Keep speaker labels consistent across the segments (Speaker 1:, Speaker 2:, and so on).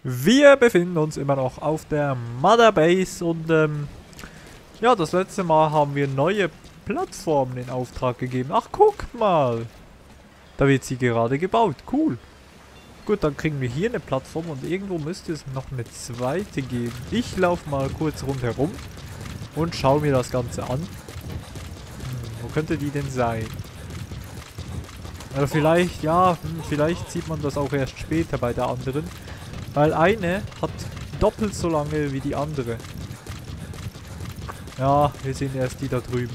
Speaker 1: Wir befinden uns immer noch auf der Mother Base und ja, das letzte Mal haben wir neue Plattformen in Auftrag gegeben. Ach, guck mal! Da wird sie gerade gebaut. Cool. Gut, dann kriegen wir hier eine Plattform und irgendwo müsste es noch eine zweite geben. Ich laufe mal kurz rundherum und schaue mir das Ganze an. Wo könnte die denn sein? Oder vielleicht, ja, vielleicht sieht man das auch erst später bei der anderen. Weil eine hat doppelt so lange wie die andere. Ja, wir sehen erst die da drüben.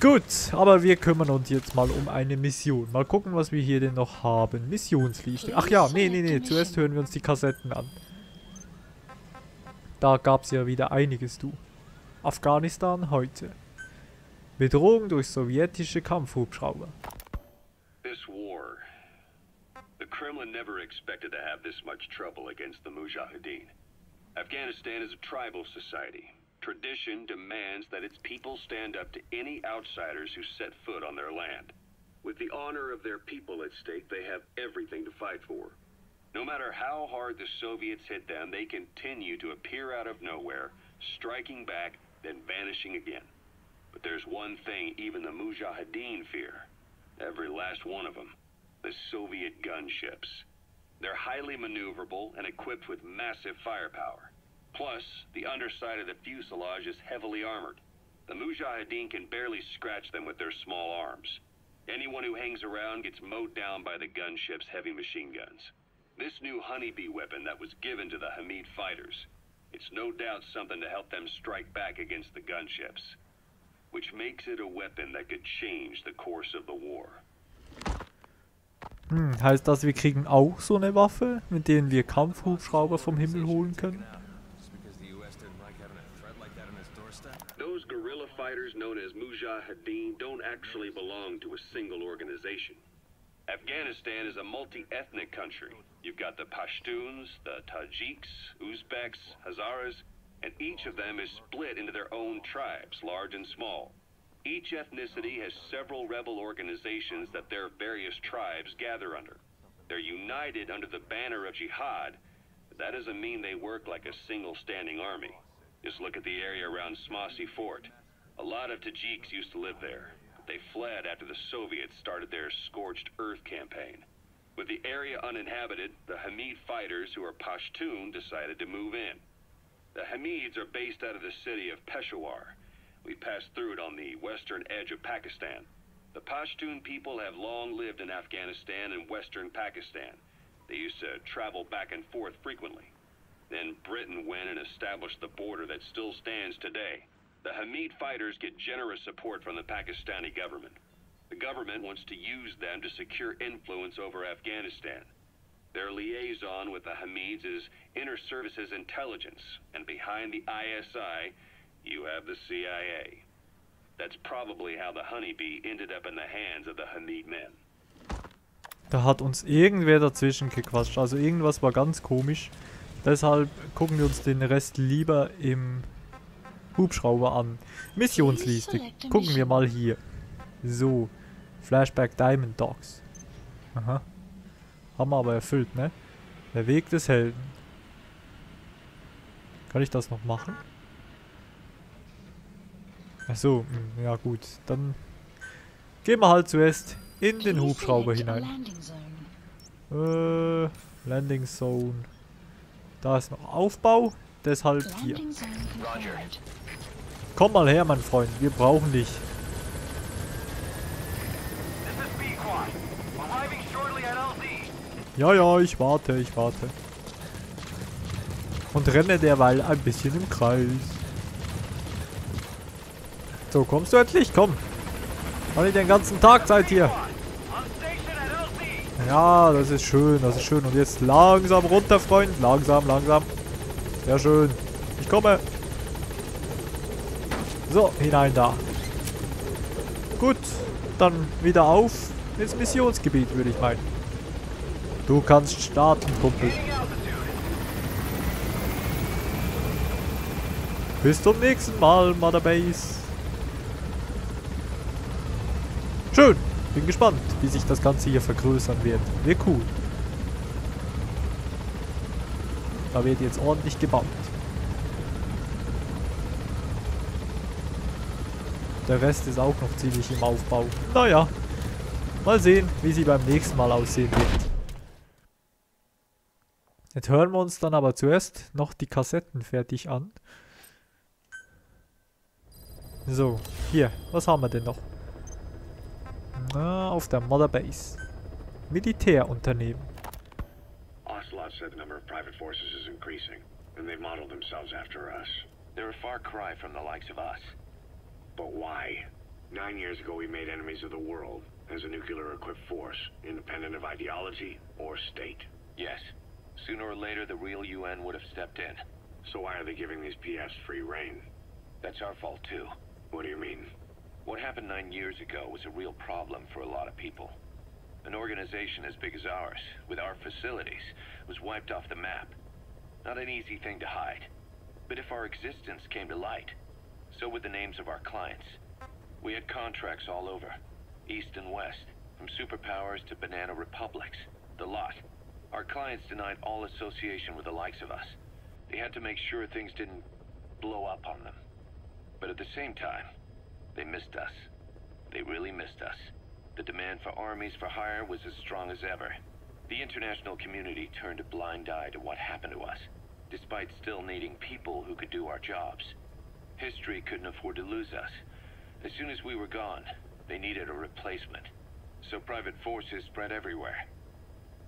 Speaker 1: Gut, aber wir kümmern uns jetzt mal um eine Mission. Mal gucken, was wir hier denn noch haben. Missionsliste. Ach ja, nee. Zuerst hören wir uns die Kassetten an. Da gab es ja wieder einiges, du. Afghanistan heute. Bedrohung durch sowjetische Kampfhubschrauber.
Speaker 2: This war. The Kremlin never expected to have this much trouble against the Mujahideen. Afghanistan is a tribal society. Tradition demands that its people stand up to any outsiders who set foot on their land. With the honor of their people at stake, they have everything to fight for. No matter how hard the Soviets hit them, they continue to appear out of nowhere, striking back, then vanishing again. But there's one thing even the Mujahideen fear. Every last one of them. The Soviet gunships. They're highly maneuverable and equipped with massive firepower. Plus, the underside of the fuselage is heavily armored. The Mujahideen can barely scratch them with their small arms. Anyone who hangs around gets mowed down by the gunship's heavy machine guns. This new honeybee weapon that was given to the Hamid fighters, it's no doubt something to help them strike back against the gunships. Which makes it a weapon that could change the course of the war.
Speaker 1: Heißt das, wir kriegen auch so eine Waffe, mit denen wir Kampfhubschrauber vom Himmel holen können?
Speaker 2: Those guerrilla fighters known as Mujahideen don't actually belong to a single organization. Afghanistan is a multi-ethnic country. You've got the Pashtuns, the Tajiks, Uzbeks, Hazaras, and each of them is split into their own tribes, large and small. Each ethnicity has several rebel organizations that their various tribes gather under. They're united under the banner of jihad, but that doesn't mean they work like a single standing army. Just look at the area around Smasi Fort. A lot of Tajiks used to live there, but they fled after the Soviets started their Scorched Earth campaign. With the area uninhabited, the Hamid fighters, who are Pashtun, decided to move in. The Hamids are based out of the city of Peshawar. We passed through it on the western edge of Pakistan. The Pashtun people have long lived in Afghanistan and western Pakistan. They used to travel back and forth frequently. Then Britain went and established the border that still stands today. The Hamid fighters get generous support from the Pakistani government. The government wants to use them to secure influence over Afghanistan. Their liaison with the Hamids is Inter-Services Intelligence, and behind the ISI, you have the CIA. That's probably how the honeybee ended up in the hands of the Hamid men.
Speaker 1: Da hat uns irgendwer dazwischen gequatscht, also irgendwas war ganz komisch. Deshalb gucken wir uns den Rest lieber im Hubschrauber an. Missionsliste. Gucken wir mal hier. So. Flashback Diamond Dogs. Aha. Haben wir aber erfüllt, ne? Der Weg des Helden. Kann ich das noch machen? Achso, ja gut. Dann gehen wir halt zuerst in den Hubschrauber hinein. Landing Zone. Da ist noch Aufbau, deshalb hier. Komm mal her, mein Freund, wir brauchen dich. Ja, ich warte. Und renne derweil ein bisschen im Kreis. So, kommst du endlich? Komm. War nicht den ganzen Tag Zeit hier. Ja, das ist schön. Und jetzt langsam runter, Freund. Langsam. Sehr schön. Ich komme. So, hinein da. Gut, dann wieder auf ins Missionsgebiet, würde ich meinen. Du kannst starten, Kumpel. Bis zum nächsten Mal, Mother Base. Schön. Bin gespannt, wie sich das Ganze hier vergrößern wird. Wäre cool. Da wird jetzt ordentlich gebaut. Der Rest ist auch noch ziemlich im Aufbau. Naja, mal sehen, wie sie beim nächsten Mal aussehen wird. Jetzt hören wir uns dann aber zuerst noch die Kassetten fertig an. So, hier, was haben wir denn noch? Na, auf der Mother Base. Militärunternehmen.
Speaker 2: Ocelot said the number of private forces is increasing, and they've modeled themselves after us. They're a far cry from the likes of us. But why? 9 years ago we made enemies of the world as a nuclear-equipped force, independent of ideology or state. Yes. Sooner or later the real UN would have stepped in. So why are they giving these PFs free rein? That's our fault too. What do you mean? What happened 9 years ago was a real problem for a lot of people. An organization as big as ours, with our facilities, was wiped off the map. Not an easy thing to hide. But if our existence came to light, so would the names of our clients. We had contracts all over, east and west, from superpowers to banana republics, the lot. Our clients denied all association with the likes of us. They had to make sure things didn't blow up on them. But at the same time, they missed us. They really missed us. The demand for armies for hire was as strong as ever. The international community turned a blind eye to what happened to us, despite still needing people who could do our jobs. History couldn't afford to lose us. As soon as we were gone, they needed a replacement. So private forces spread everywhere.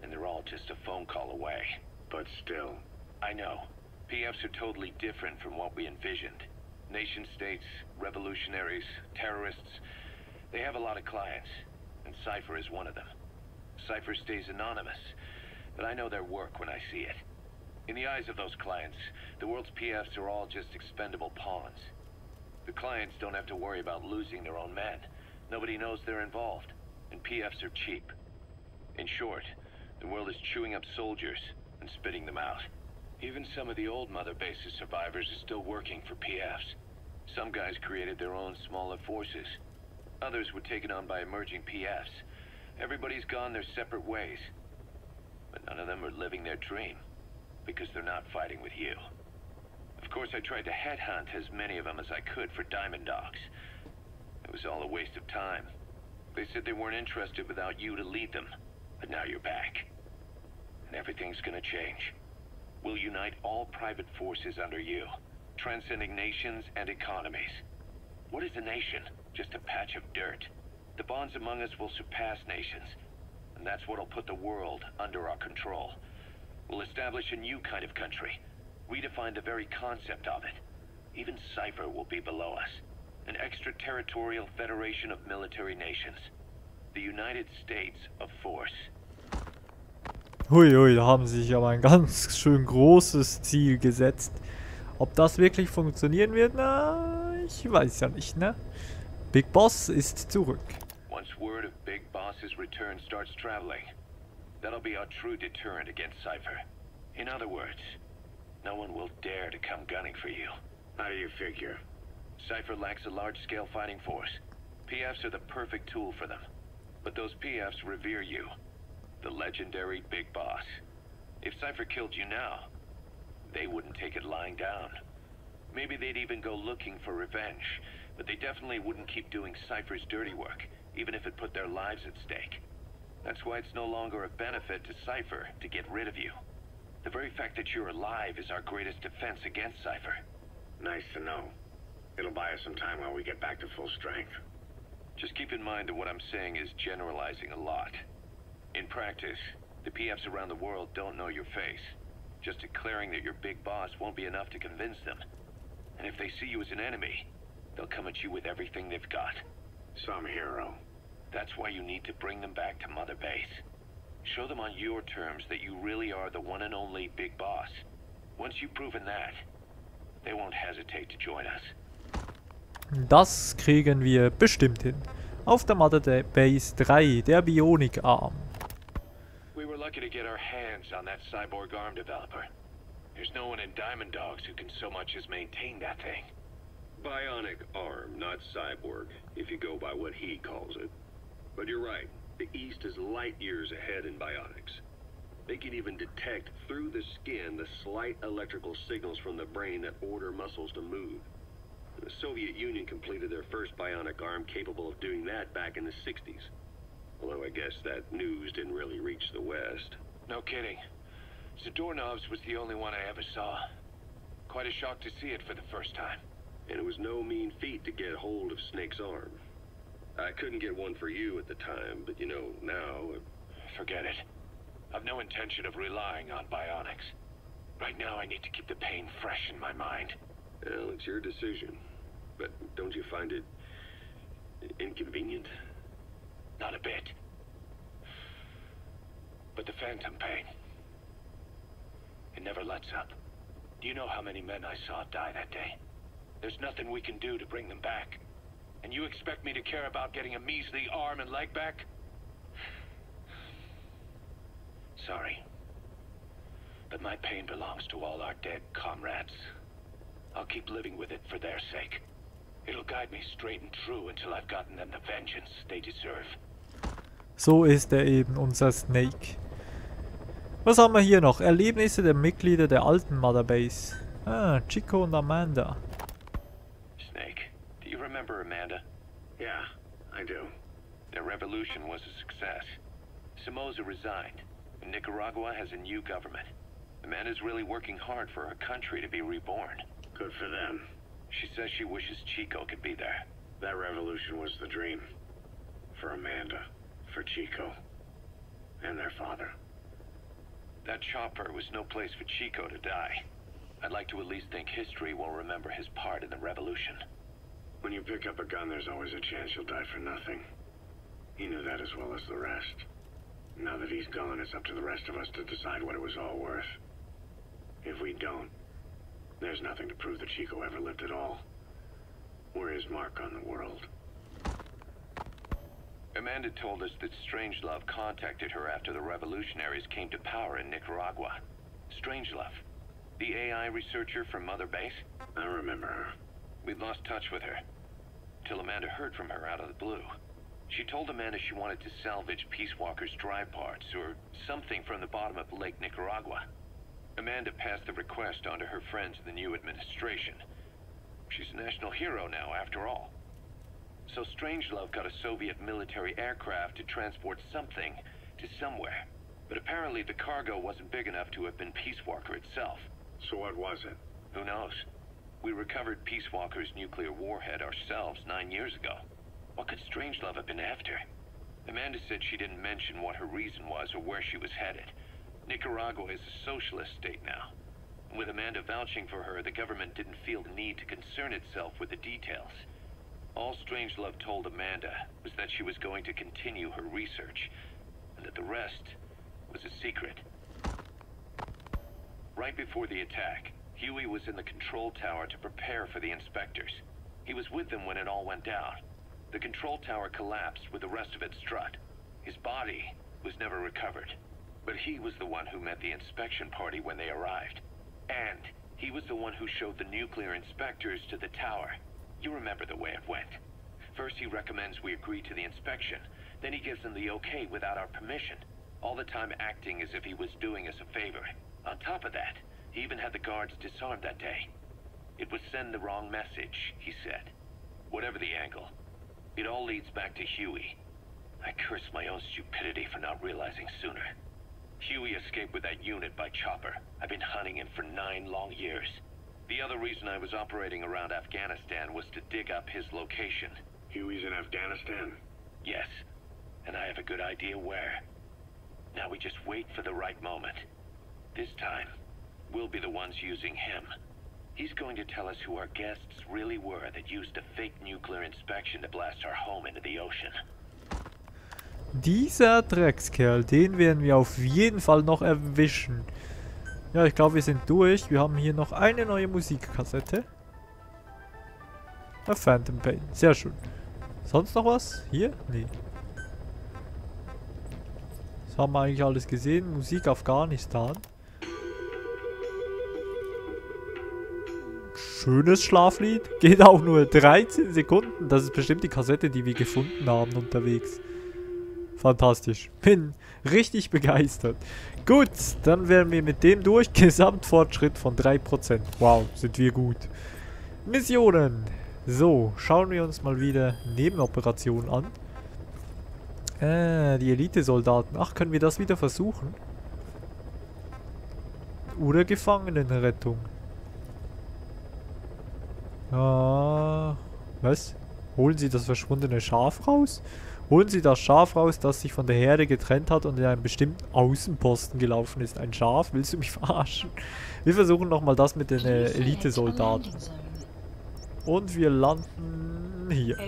Speaker 2: And they're all just a phone call away. But still, I know. PFs are totally different from what we envisioned. Nation states, revolutionaries, terrorists, they have a lot of clients. And Cypher is one of them. Cypher stays anonymous, but I know their work when I see it. In the eyes of those clients, the world's PFs are all just expendable pawns. The clients don't have to worry about losing their own men. Nobody knows they're involved, and PFs are cheap. In short, the world is chewing up soldiers and spitting them out. Even some of the old Mother Base's survivors are still working for PFs. Some guys created their own smaller forces. Others were taken on by emerging PFs. Everybody's gone their separate ways. But none of them are living their dream, because they're not fighting with you. Of course, I tried to headhunt as many of them as I could for Diamond Dogs. It was all a waste of time. They said they weren't interested without you to lead them. But now you're back. And everything's gonna change. We'll unite all private forces under you, transcending nations and economies. What is a nation? Just a patch of dirt. The bonds among us will surpass nations, and that's what'll put the world under our control. We'll establish a new kind of country, redefine the very concept of it. Even Cypher will be below us, an extraterritorial federation of military nations. The United States of Force.
Speaker 1: Hui, hui, da haben sie sich aber ein ganz schön großes Ziel gesetzt. Ob das wirklich funktionieren wird, na, ich weiß ja nicht, ne? Big Boss ist zurück.
Speaker 2: Once word of Big Boss's return starts traveling, that'll be our true deterrent against Cypher. In other words, no one will dare to come gunning for you. How do you figure? Cypher lacks a large-scale fighting force. PFs are the perfect tool for them. But those PFs revere you, the legendary Big Boss. If Cypher killed you now, they wouldn't take it lying down. Maybe they'd even go looking for revenge, but they definitely wouldn't keep doing Cypher's dirty work, even if it put their lives at stake. That's why it's no longer a benefit to Cypher to get rid of you. The very fact that you're alive is our greatest defense against Cypher. Nice to know. It'll buy us some time while we get back to full strength. Just keep in mind that what I'm saying is generalizing a lot. In practice, the PFs around the world don't know your face. Just declaring that you're Big Boss won't be enough to convince them. And if they see you as an enemy, they'll come at you with everything they've got. Some hero. That's why you need to bring them back to Mother Base. Show them on your terms that you really are the one and only Big Boss. Once you've proven that, they won't hesitate to join us.
Speaker 1: Das kriegen wir bestimmt hin. Auf der Mother Base 3, der Bionikarm.
Speaker 2: We were lucky to get our hands on that cyborg arm developer. There's no one in Diamond Dogs who can so much as maintain that thing. Bionic arm, not cyborg, if you go by what he calls it. But you're right, the East is light years ahead in bionics. They can even detect through the skin the slight electrical signals from the brain that order muscles to move. The Soviet Union completed their first bionic arm capable of doing that back in the 60s. Although I guess that news didn't really reach the West.
Speaker 3: No kidding. Zadorov's was the only one I ever saw. Quite a shock to see it for the first time.
Speaker 2: And it was no mean feat to get hold of Snake's arm. I couldn't get one for you at the time, but you know, now...
Speaker 3: Forget it. I've no intention of relying on bionics. Right now I need to keep the pain fresh in my mind.
Speaker 2: Well, it's your decision. But don't you find it... inconvenient?
Speaker 3: Not a bit. But the phantom pain... it never lets up. Do you know how many men I saw die that day? There's nothing we can do to bring them back. And you expect me to care about getting a measly arm and leg back? Sorry. But my pain belongs to all our dead comrades. I'll keep living with it for their sake. It'll guide me straight and true until I've gotten them the vengeance they deserve.
Speaker 1: So ist er eben, unser Snake. Was haben wir hier noch? Erlebnisse der Mitglieder der alten Mother Base. Ah, Chico und Amanda.
Speaker 3: Snake, do you remember Amanda?
Speaker 2: Yeah, I do.
Speaker 3: Their revolution was a success. Somoza resigned, and Nicaragua has a new government. Amanda's really working hard for her country to be reborn.
Speaker 2: Good for them.
Speaker 3: She says she wishes Chico could be there.
Speaker 2: That revolution was the dream. For Amanda, for Chico, and their father.
Speaker 3: That chopper was no place for Chico to die. I'd like to at least think history will remember his part in the revolution.
Speaker 2: When you pick up a gun, there's always a chance you'll die for nothing. He knew that as well as the rest. Now that he's gone, it's up to the rest of us to decide what it was all worth. If we don't, there's nothing to prove that Chico ever lived at all. We're his mark on the world.
Speaker 3: Amanda told us that Strangelove contacted her after the revolutionaries came to power in Nicaragua. Strangelove, the AI researcher from Mother Base?
Speaker 2: I remember her.
Speaker 3: We'd lost touch with her, till Amanda heard from her out of the blue. She told Amanda she wanted to salvage Peace Walker's drive parts, or something from the bottom of Lake Nicaragua. Amanda passed the request on to her friends in the new administration. She's a national hero now, after all. So Strangelove got a Soviet military aircraft to transport something to somewhere. But apparently the cargo wasn't big enough to have been Peace Walker itself.
Speaker 2: So what was it?
Speaker 3: Who knows? We recovered Peace Walker's nuclear warhead ourselves 9 years ago. What could Strangelove have been after? Amanda said she didn't mention what her reason was or where she was headed. Nicaragua is a socialist state now. With Amanda vouching for her, the government didn't feel the need to concern itself with the details. All Strangelove told Amanda was that she was going to continue her research, and that the rest was a secret. Right before the attack, Huey was in the control tower to prepare for the inspectors. He was with them when it all went down. The control tower collapsed with the rest of it strut. His body was never recovered, but he was the one who met the inspection party when they arrived. And he was the one who showed the nuclear inspectors to the tower. You remember the way it went. First he recommends we agree to the inspection, then he gives them the okay without our permission, all the time acting as if he was doing us a favor. On top of that, he even had the guards disarmed that day. It would send the wrong message, he said. Whatever the angle, it all leads back to Huey. I curse my own stupidity for not realizing sooner. Huey escaped with that unit by chopper. I've been hunting him for 9 long years. The other reason I was operating around Afghanistan was to dig up his location.
Speaker 2: Huey's in Afghanistan?
Speaker 3: Yes, and I have a good idea where. Now we just wait for the right moment. This time, we'll be the ones using him. He's going to tell us who our guests really were that used a fake nuclear inspection to blast our home into the ocean.
Speaker 1: Dieser Dreckskerl, den werden wir auf jeden Fall noch erwischen. Ja, ich glaube, wir sind durch. Wir haben hier noch eine neue Musikkassette. A Phantom Pain. Sehr schön. Sonst noch was? Hier? Nee. Das haben wir eigentlich alles gesehen. Musik Afghanistan. Schönes Schlaflied. Geht auch nur 13 Sekunden. Das ist bestimmt die Kassette, die wir gefunden haben unterwegs. Fantastisch. Bin richtig begeistert. Gut, dann wären wir mit dem durch. Gesamtfortschritt von 3%. Wow, sind wir gut. Missionen. So, schauen wir uns mal wieder Nebenoperationen an. Die Elite-Soldaten. Ach, können wir das wieder versuchen? Oder Gefangenenrettung. Ah, was? Holen Sie das verschwundene Schaf raus? Holen Sie das Schaf raus, das sich von der Herde getrennt hat und in einen bestimmten Außenposten gelaufen ist. Ein Schaf? Willst du mich verarschen? Wir versuchen nochmal das mit den Elite-Soldaten. Und wir landen hier.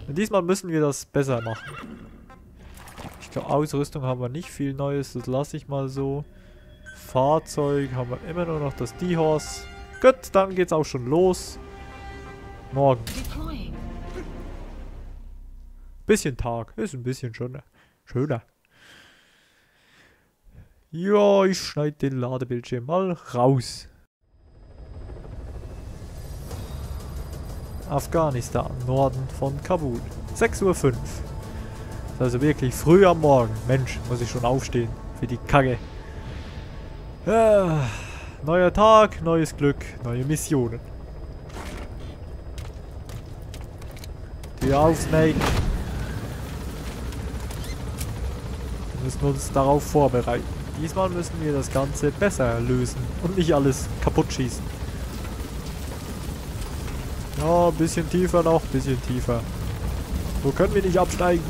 Speaker 1: Und diesmal müssen wir das besser machen. Ich glaube, Ausrüstung haben wir nicht viel Neues. Das lasse ich mal so. Fahrzeug haben wir immer nur noch das D-Horse. Gut, dann geht's auch schon los. Morgen. Bisschen Tag. Ist ein bisschen schöner. Ja, ich schneide den Ladebildschirm mal raus. Afghanistan, Norden von Kabul. 6:05 Uhr. Also wirklich früh am Morgen. Mensch, muss ich schon aufstehen für die Kacke. Ja, neuer Tag, neues Glück, neue Missionen. Tür auf, Snake. Wir müssen uns darauf vorbereiten. Diesmal müssen wir das Ganze besser lösen und nicht alles kaputt schießen. Ja, ein bisschen tiefer noch, ein bisschen tiefer. So können wir nicht absteigen.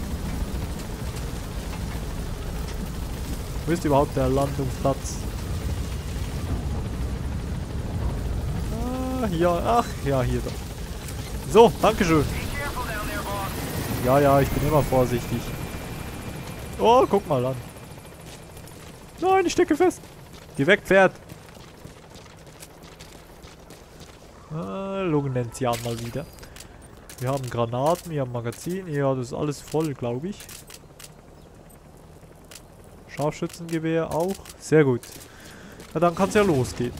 Speaker 1: Wo ist überhaupt der Landungsplatz? Ah, hier, ach, ja, hier doch. So, dankeschön. Ja, ich bin immer vorsichtig. Oh, guck mal an. Nein, ich stecke fest. Geh weg, Pferd. Lungen nennt sie an mal wieder. Wir haben Granaten, wir haben Magazin. Ja, das ist alles voll, glaube ich. Scharfschützengewehr auch. Sehr gut. Na, dann kann es ja losgehen.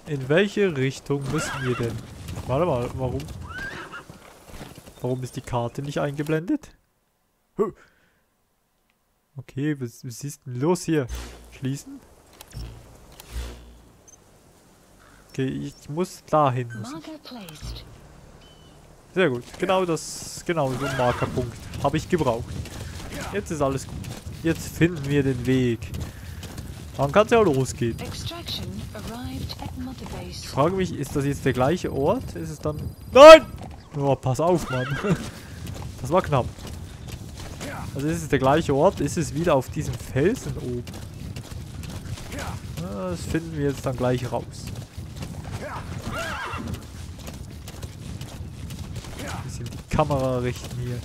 Speaker 1: In welche Richtung müssen wir denn? Warte mal, warum? Warum ist die Karte nicht eingeblendet? Okay, was ist denn los hier? Schließen? Okay, ich muss dahin. Sehr gut. Genau so ein Markerpunkt habe ich gebraucht. Jetzt ist alles gut. Jetzt finden wir den Weg. Dann kann es ja losgehen. Ich frage mich, ist das jetzt der gleiche Ort? Ist es dann... Nein! Oh, pass auf, Mann. Das war knapp. Also ist es der gleiche Ort? Ist es wieder auf diesem Felsen oben? Ja, das finden wir jetzt dann gleich raus. Ein bisschen die Kamera richten hier.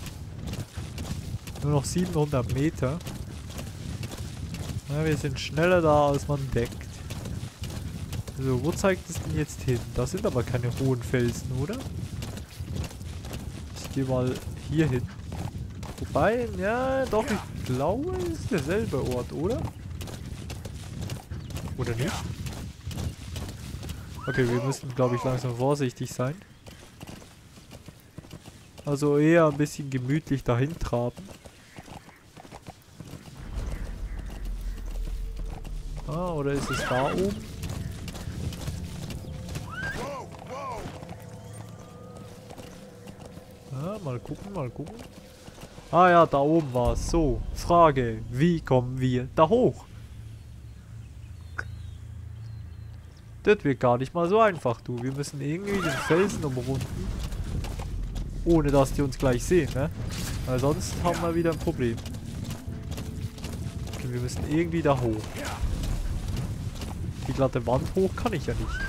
Speaker 1: Nur noch 700 Meter. Ja, wir sind schneller da, als man denkt. So, wo zeigt es denn jetzt hin? Das sind aber keine hohen Felsen, oder? Ich gehe mal hier hin. Wobei, ja, doch, ich glaube, es ist derselbe Ort, oder? Oder nicht? Okay, wir müssen, glaube ich, langsam vorsichtig sein. Also eher ein bisschen gemütlich dahin traben. Ah, oder ist es da oben? Ah, mal gucken, mal gucken. Ah ja, da oben war es. So, Frage, wie kommen wir da hoch? Das wird gar nicht mal so einfach, du. Wir müssen irgendwie den Felsen umrunden. Ohne dass die uns gleich sehen, ne? Weil sonst haben wir wieder ein Problem. Okay, wir müssen irgendwie da hoch. Die glatte Wand hoch kann ich ja nicht.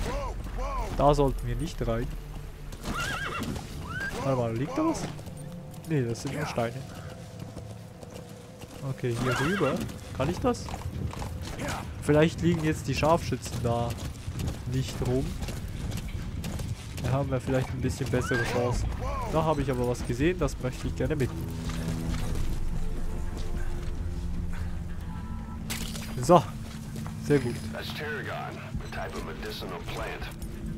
Speaker 1: Da sollten wir nicht rein. Warte mal, liegt da was? Ne, das sind nur Steine. Okay, hier rüber. Kann ich das? Vielleicht liegen jetzt die Scharfschützen da nicht rum. Da haben wir vielleicht ein bisschen bessere Chancen. Da habe ich aber was gesehen, das möchte ich gerne mitnehmen. So. Sehr gut.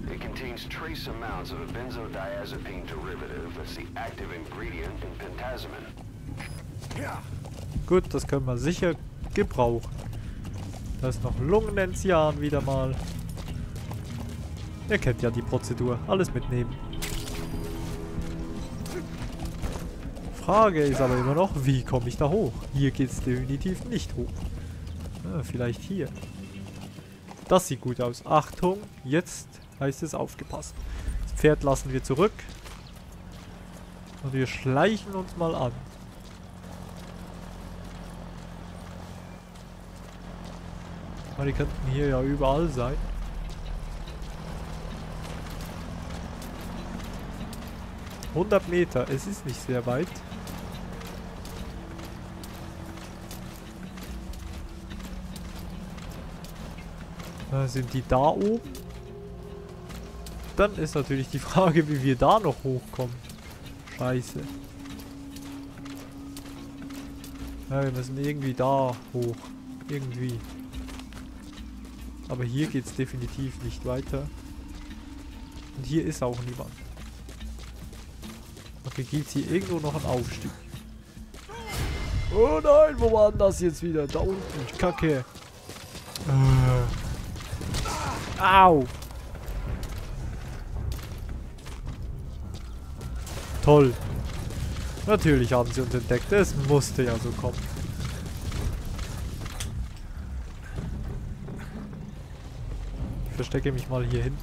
Speaker 2: It contains trace amounts of a benzodiazepine derivative that's the active ingredient in pentazemin.
Speaker 1: Gut, das können wir sicher gebrauchen. Da ist noch Lungenenzian wieder mal. Ihr kennt ja die Prozedur. Alles mitnehmen. Frage ist aber immer noch, wie komme ich da hoch? Hier geht es definitiv nicht hoch. Vielleicht hier. Das sieht gut aus. Achtung, jetzt heißt es aufgepasst. Das Pferd lassen wir zurück. Und wir schleichen uns mal an. Die könnten hier ja überall sein. ...100 Meter, es ist nicht sehr weit. Sind die da oben? Dann ist natürlich die Frage, wie wir da noch hochkommen. Scheiße. Ja, wir müssen irgendwie da hoch. Irgendwie. Aber hier geht es definitiv nicht weiter. Und hier ist auch niemand. Okay, gibt es hier irgendwo noch einen Aufstieg? Oh nein, wo war denn das jetzt wieder? Da unten, Kacke. Au. Toll. Natürlich haben sie uns entdeckt. Es musste ja so kommen. Ich verstecke mich mal hier hin.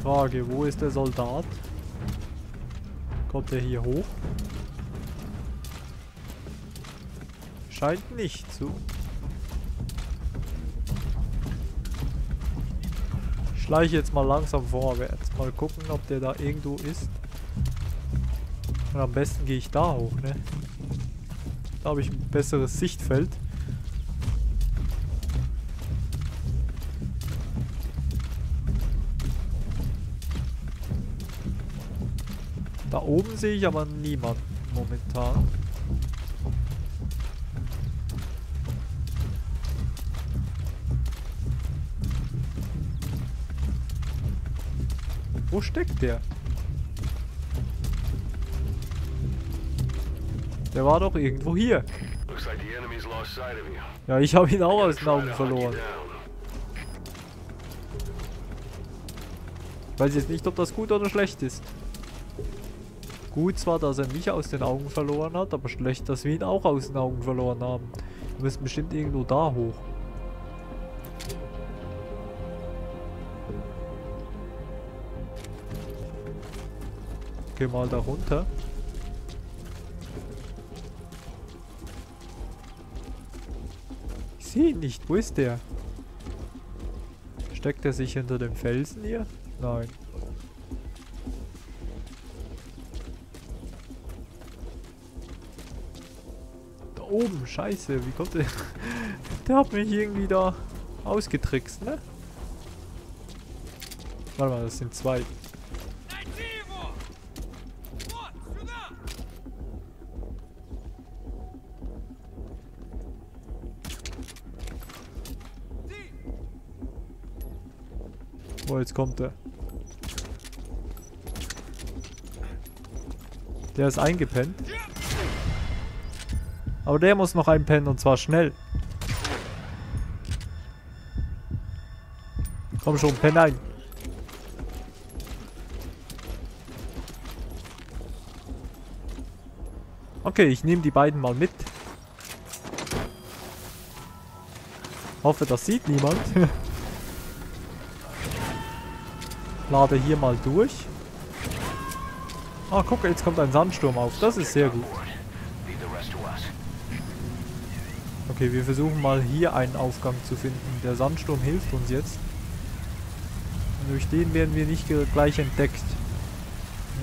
Speaker 1: Frage, wo ist der Soldat? Kommt er hier hoch? Scheint nicht so. Ich schleiche jetzt mal langsam vorwärts. Mal gucken, ob der da irgendwo ist. Und am besten gehe ich da hoch, ne? Da habe ich ein besseres Sichtfeld. Da oben sehe ich aber niemanden momentan. Wo steckt der? Der war doch irgendwo hier. Ja, ich habe ihn auch aus den Augen verloren. Ich weiß jetzt nicht, ob das gut oder schlecht ist. Gut zwar, dass er mich aus den Augen verloren hat, aber schlecht, dass wir ihn auch aus den Augen verloren haben. Wir müssen bestimmt irgendwo da hoch. Okay, mal da runter. Ich sehe ihn nicht. Wo ist der? Steckt er sich hinter dem Felsen hier? Nein. Da oben. Scheiße. Wie kommt der? Der hat mich irgendwie da ausgetrickst, ne? Warte mal, das sind zwei. Oh, jetzt kommt er. Der ist eingepennt. Aber der muss noch einpennen und zwar schnell. Komm schon, penn ein. Okay, ich nehme die beiden mal mit. Hoffe, das sieht niemand. Lade hier mal durch. Ah, guck, jetzt kommt ein Sandsturm auf. Das ist sehr gut. Okay, wir versuchen mal hier einen Aufgang zu finden. Der Sandsturm hilft uns jetzt. Und durch den werden wir nicht gleich entdeckt.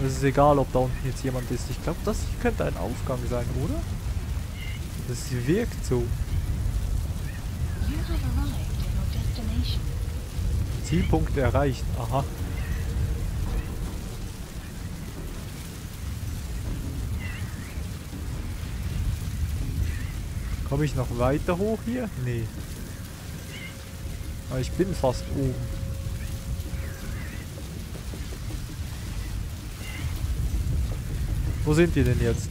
Speaker 1: Es ist egal, ob da unten jetzt jemand ist. Ich glaube, das könnte ein Aufgang sein, oder? Das wirkt so. Zielpunkt erreicht. Aha. Komme ich noch weiter hoch hier? Nee. Aber ich bin fast oben. Wo sind die denn jetzt?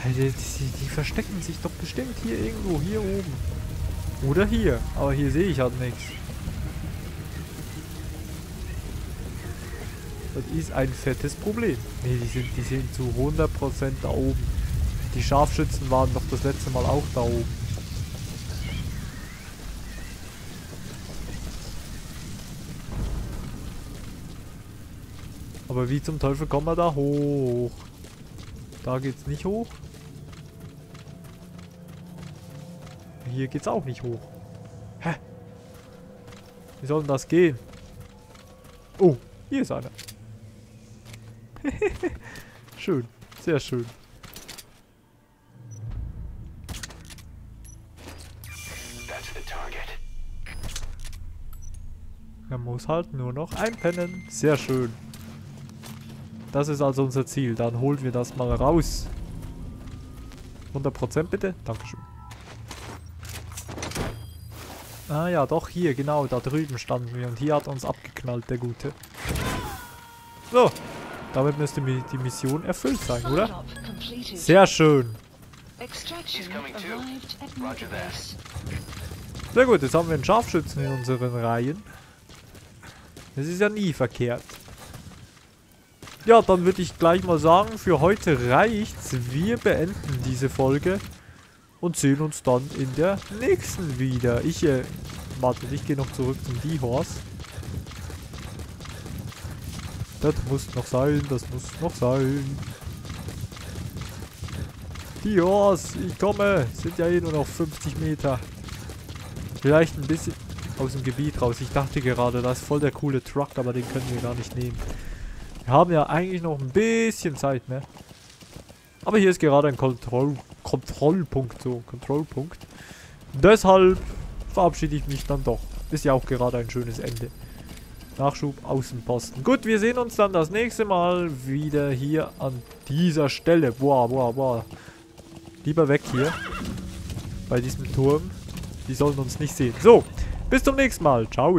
Speaker 1: Die verstecken sich doch bestimmt hier irgendwo, hier oben. Oder hier. Aber hier sehe ich halt nichts. Das ist ein fettes Problem. Ne, die sind zu 100% da oben. Die Scharfschützen waren doch das letzte Mal auch da oben. Aber wie zum Teufel kommen wir da hoch? Da geht's nicht hoch. Hier geht's auch nicht hoch. Hä? Wie soll denn das gehen? Oh, hier ist einer. Schön, sehr schön. Er muss halt nur noch einpennen. Sehr schön. Das ist also unser Ziel. Dann holen wir das mal raus. 100% bitte. Dankeschön. Ah ja, doch hier, genau. Da drüben standen wir. Und hier hat uns abgeknallt, der Gute. So. Damit müsste die Mission erfüllt sein, oder? Sehr schön. Sehr gut, jetzt haben wir einen Scharfschützen in unseren Reihen. Das ist ja nie verkehrt. Ja, dann würde ich gleich mal sagen, für heute reicht's. Wir beenden diese Folge und sehen uns dann in der nächsten wieder. Ich gehe noch zurück zum D-Horse. Das muss noch sein, das muss noch sein. D-Horse, ich komme. Sind ja eh nur noch 50 Meter. Vielleicht ein bisschen aus dem Gebiet raus. Ich dachte gerade, das ist voll der coole Truck, aber den können wir gar nicht nehmen. Wir haben ja eigentlich noch ein bisschen Zeit, ne? Aber hier ist gerade ein Kontrollpunkt, so, Kontrollpunkt. Deshalb verabschiede ich mich dann doch. Ist ja auch gerade ein schönes Ende. Nachschub, Außenposten. Gut, wir sehen uns dann das nächste Mal wieder hier an dieser Stelle. Boah, boah, boah. Lieber weg hier. Bei diesem Turm. Die sollen uns nicht sehen. So, bis zum nächsten Mal. Ciao.